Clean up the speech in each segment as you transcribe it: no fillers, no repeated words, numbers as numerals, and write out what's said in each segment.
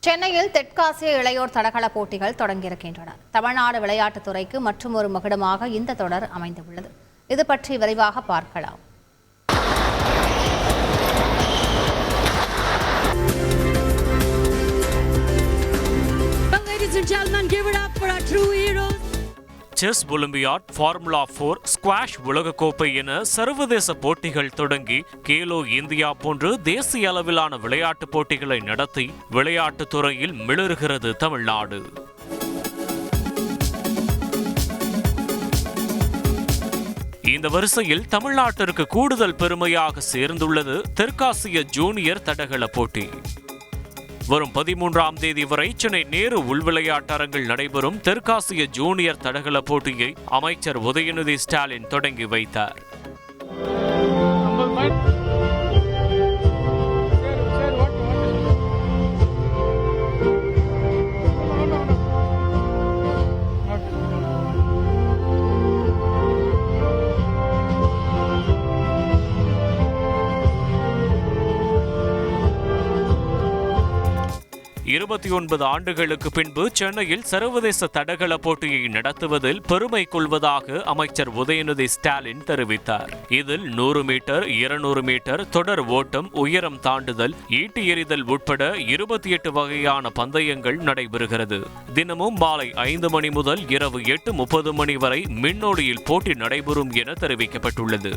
சென்னையில் தெற்காசிய இளையோர் தடகள போட்டிகள் தொடங்கியிருக்கின்றன. தமிழ்நாடு விளையாட்டுத் துறைக்கு மற்றும் ஒரு மகுடமாக இந்த தொடர் அமைந்துள்ளது. இது பற்றி விரைவாக பார்க்கலாம். செஸ் ஒலிம்பியாட், ஃபார்முலா 4, ஸ்குவாஷ் உலகக்கோப்பை என சர்வதேச போட்டிகள் தொடங்கி கேலோ இந்தியா போன்று தேசிய அளவிலான விளையாட்டுப் போட்டிகளை நடத்தி விளையாட்டுத் துறையில் மிளறுகிறது தமிழ்நாடு. இந்த வரிசையில் தமிழ்நாட்டிற்கு கூடுதல் பெருமையாக சேர்ந்துள்ளது தெற்காசிய ஜூனியர் தடகள போட்டி. வரும் 13ஆம் தேதி வரை சென்னை நேரு உள்விளையாட்டரங்கில் நடைபெறும் தெற்காசிய ஜூனியர் தடகள போட்டியை அமைச்சர் உதயநிதி ஸ்டாலின் தொடங்கி வைத்தார். இருபத்தி 29 ஆண்டுகளுக்கு பின்பு சென்னையில் சர்வதேச தடகள போட்டியை நடத்துவதில் பெருமை கொள்வதாக அமைச்சர் உதயநிதி ஸ்டாலின் தெரிவித்தார். இதில் 100 மீட்டர், 200 மீட்டர், தொடர் ஓட்டம், உயரம் தாண்டுதல், ஈட்டி எறிதல் உட்பட 28 வகையான பந்தயங்கள் நடைபெறுகிறது. தினமும் மாலை 5 மணி முதல் இரவு 8:30 மணி வரை மின்னோடியில் போட்டி நடைபெறும் என தெரிவிக்கப்பட்டுள்ளது.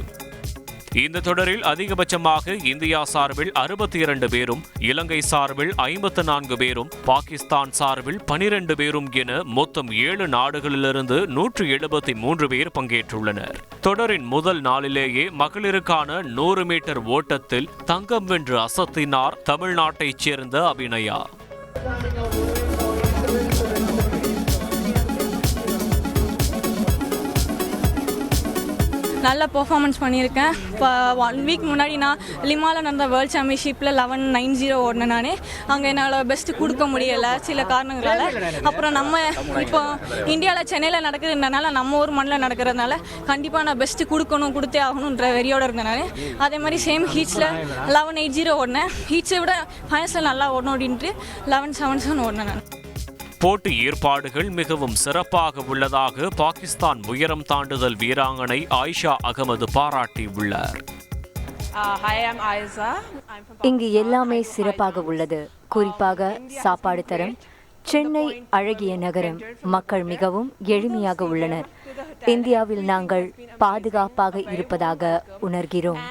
இந்த தொடரில் அதிகபட்சமாக இந்தியா சார்பில் 62 பேரும், இலங்கை சார்பில் 54 பேரும், பாகிஸ்தான் சார்பில் 12 பேரும் என மொத்தம் 7 நாடுகளிலிருந்து 173 பேர் பங்கேற்றுள்ளனர். தொடரின் முதல் நாளிலேயே மகளிருக்கான 100 மீட்டர் ஓட்டத்தில் தங்கம் வென்று அசத்தினார் தமிழ்நாட்டைச் சேர்ந்த அபிநயா. நல்ல பெர்ஃபார்மன்ஸ் பண்ணியிருக்கேன். இப்போ 1 வீக் முன்னாடி நான் லிமாவில் நடந்த வேர்ல்ட் சாம்பியன்ஷிப்பில் 11:90 ஓடினேன். நான் அங்கே என்னால் பெஸ்ட்டு கொடுக்க முடியலை சில காரணங்களால். அப்புறம் நம்ம இப்போ இந்தியாவில் சென்னையில் நடக்குதுன்றனால நம்ம ஊர் மண்ணில் நடக்கிறதுனால கண்டிப்பாக நான் பெஸ்ட்டு கொடுத்தே ஆகணுன்ற வெறியோடு இருந்தேன். நான் அதே மாதிரி சேம் ஹீட்ஸில் 11:80 ஓடினேன். ஹீட்ஸை விட ஃபைனல்ஸில் நல்லா ஓடணும் அப்படின்ட்டு 11:77 ஓடினேன். நான் போட்டி ஏற்பாடுகள் மிகவும் சிறப்பாக உள்ளதாக பாகிஸ்தான் உயரம் தாண்டுதல் வீராங்கனை ஆயிஷா அகமது பாராட்டியுள்ளார். இங்கு எல்லாமே சிறப்பாக உள்ளது. குறிப்பாக சாப்பாடு தரம். சென்னை அழகிய நகரம். மக்கள் மிகவும் எளிமையாக உள்ளனர். இந்தியாவில் நாங்கள் பாதுகாப்பாக இருப்பதாக உணர்கிறோம்.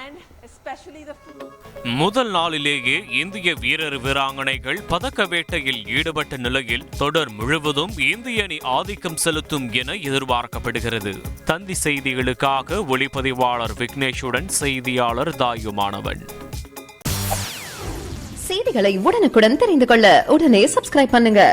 முதல் நாளிலேயே இந்திய வீரர் வீராங்கனைகள் பதக்க வேட்டையில் ஈடுபட்ட நிலையில் தொடர் முழுவதும் இந்திய அணி ஆதிக்கம் செலுத்தும் என எதிர்பார்க்கப்படுகிறது. தந்தி செய்திகளுக்காக ஒளிப்பதிவாளர் விக்னேஷுடன் செய்தியாளர் தாயுமானவன். செய்திகளை உடனுக்குடன் தெரிந்து கொள்ள உடனே சப்ஸ்கிரைப் பண்ணுங்க.